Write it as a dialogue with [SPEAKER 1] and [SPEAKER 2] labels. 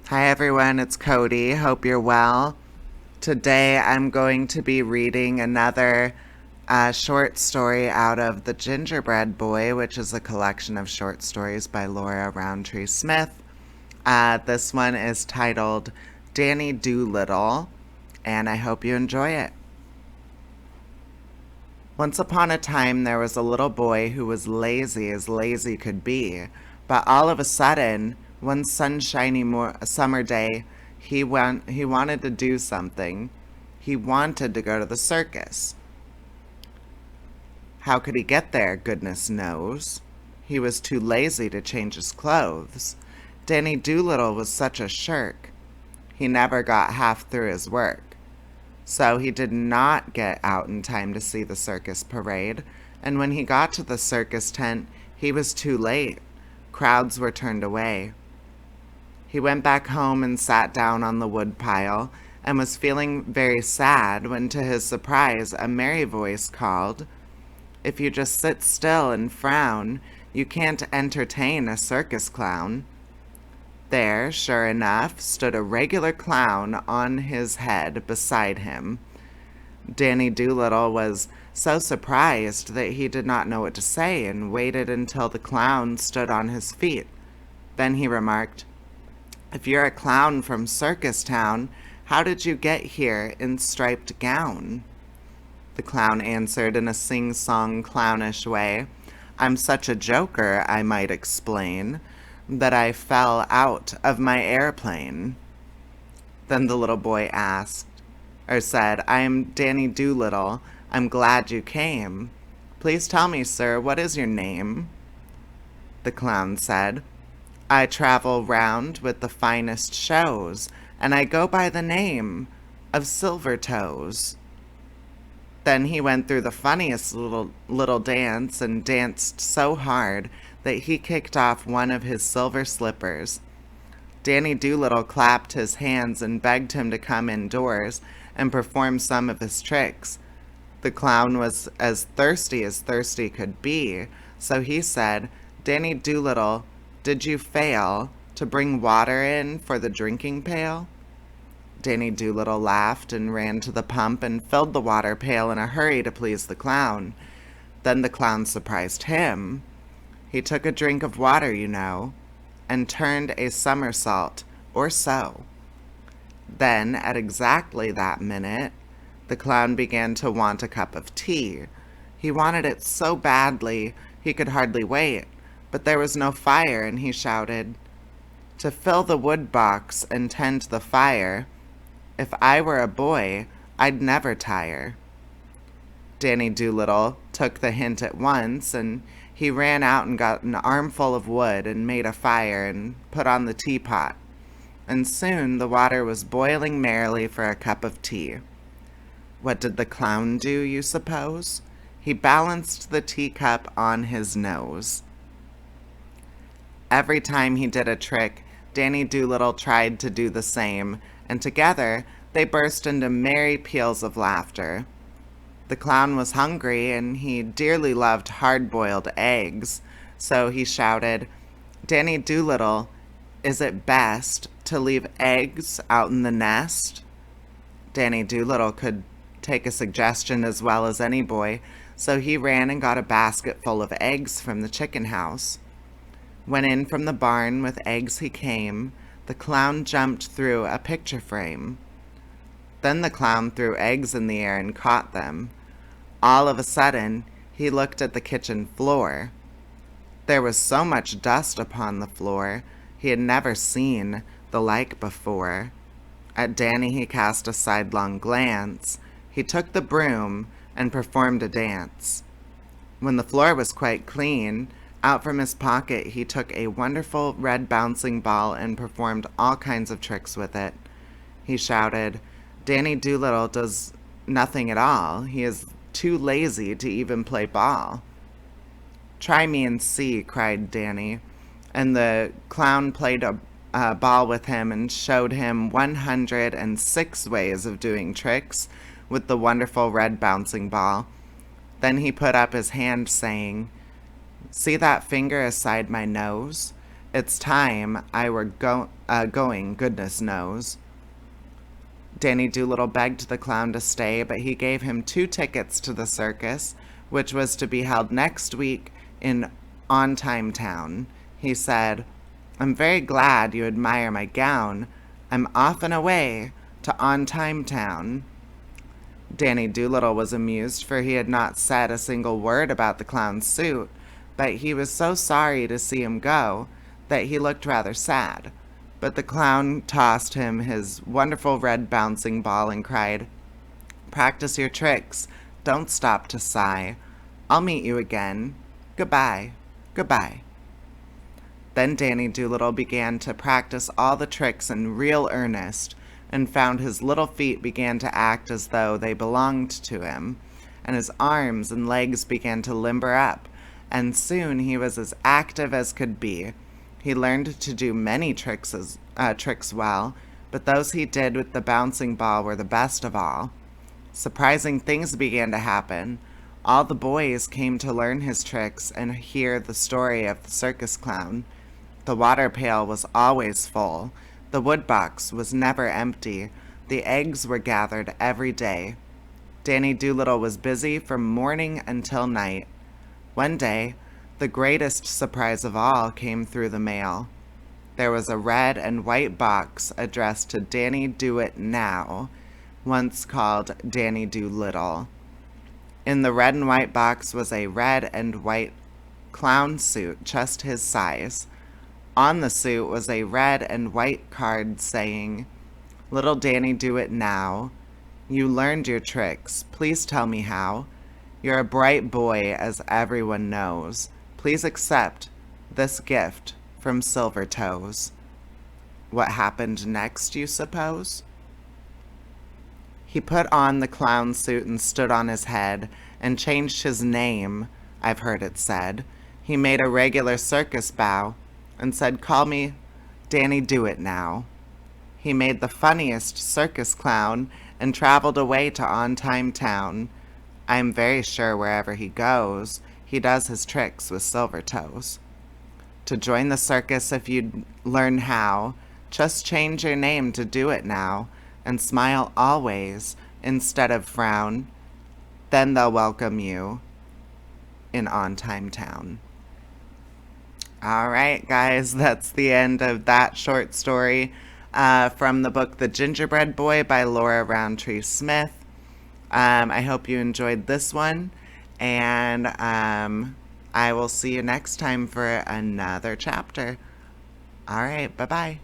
[SPEAKER 1] Hi everyone, it's Cody. Hope you're well. Today I'm going to be reading another short story out of The Gingerbread Boy, which is a collection of short stories by Rountree Smith. This one is titled Danny Doolittle, and I hope you enjoy it. Once upon a time, there was a little boy who was lazy as lazy could be, but all of a sudden, one sunshiny summer day, he wanted to do something. He wanted to go to the circus. How could he get there, goodness knows? He was too lazy to change his clothes. Danny Doolittle was such a shirk. He never got half through his work. So he did not get out in time to see the circus parade, and when he got to the circus tent, he was too late. Crowds were turned away. He went back home and sat down on the wood pile and was feeling very sad when, to his surprise, a merry voice called, "If you just sit still and frown, you can't entertain a circus clown." There, sure enough, stood a regular clown on his head beside him. Danny Doolittle was so surprised that he did not know what to say and waited until the clown stood on his feet. Then he remarked, "If you're a clown from Circus Town, how did you get here in striped gown?" The clown answered in a sing-song clownish way, "I'm such a joker, I might explain, that I fell out of my airplane." Then the little boy said, "I am Danny Doolittle. I'm glad you came. Please tell me, sir, what is your name?" The clown said, "I travel round with the finest shows, and I go by the name of Silvertoes." Then he went through the funniest little dance and danced so hard that he kicked off one of his silver slippers. Danny Doolittle clapped his hands and begged him to come indoors and perform some of his tricks. The clown was as thirsty could be, so he said, "Danny Doolittle, did you fail to bring water in for the drinking pail?" Danny Doolittle laughed and ran to the pump and filled the water pail in a hurry to please the clown. Then the clown surprised him. He took a drink of water, and turned a somersault, or so. Then, at exactly that minute, the clown began to want a cup of tea. He wanted it so badly he could hardly wait, but there was no fire, and he shouted, "To fill the wood box and tend the fire, if I were a boy, I'd never tire." Danny Doolittle took the hint at once, and he ran out and got an armful of wood and made a fire and put on the teapot. And soon the water was boiling merrily for a cup of tea. What did the clown do, you suppose? He balanced the teacup on his nose. Every time he did a trick, Danny Doolittle tried to do the same, and together they burst into merry peals of laughter. The clown was hungry, and he dearly loved hard-boiled eggs, so he shouted, "Danny Doolittle, is it best to leave eggs out in the nest?" Danny Doolittle could take a suggestion as well as any boy, so he ran and got a basket full of eggs from the chicken house. When in from the barn with eggs he came, the clown jumped through a picture frame. Then the clown threw eggs in the air and caught them. All of a sudden, he looked at the kitchen floor. There was so much dust upon the floor, he had never seen the like before. At Danny he cast a sidelong glance. He took the broom and performed a dance. When the floor was quite clean, out from his pocket he took a wonderful red bouncing ball and performed all kinds of tricks with it. He shouted, "Danny Doolittle does nothing at all. He is too lazy to even play ball." "Try me and see," cried Danny, and the clown played a ball with him and showed him 106 ways of doing tricks with the wonderful red bouncing ball. Then he put up his hand saying, "See that finger aside my nose? It's time I were going, goodness knows. Danny Doolittle begged the clown to stay, but he gave him 2 tickets to the circus, which was to be held next week in On Time Town. He said, "I'm very glad you admire my gown. I'm off and away to On Time Town." Danny Doolittle was amused, for he had not said a single word about the clown's suit, but he was so sorry to see him go that he looked rather sad. But the clown tossed him his wonderful red bouncing ball and cried, "Practice your tricks. Don't stop to sigh. I'll meet you again. Goodbye. Goodbye." Then Danny Doolittle began to practice all the tricks in real earnest, and found his little feet began to act as though they belonged to him, and his arms and legs began to limber up, and soon he was as active as could be. He learned to do many tricks well, but those he did with the bouncing ball were the best of all. Surprising things began to happen. All the boys came to learn his tricks and hear the story of the circus clown. The water pail was always full. The woodbox was never empty. The eggs were gathered every day. Danny Doolittle was busy from morning until night. One day, the greatest surprise of all came through the mail. There was a red and white box addressed to Danny Do It Now, once called Danny Doolittle. In the red and white box was a red and white clown suit, just his size. On the suit was a red and white card saying, "Little Danny Do It Now. You learned your tricks. Please tell me how. You're a bright boy, as everyone knows. Please accept this gift from Silver Toes." What happened next, you suppose? He put on the clown suit and stood on his head, and changed his name, I've heard it said. He made a regular circus bow, and said, "Call me Danny Do It Now." He made the funniest circus clown, and traveled away to On Time Town. I am very sure wherever he goes, he does his tricks with Silver Toes. To join the circus, if you'd learn how, just change your name to Do It Now, and smile always instead of frown. Then they'll welcome you in On Time Town. All right, guys, that's the end of that short story from the book The Gingerbread Boy by Laura Rountree Smith. I hope you enjoyed this one, and I will see you next time for another chapter. All right, bye-bye.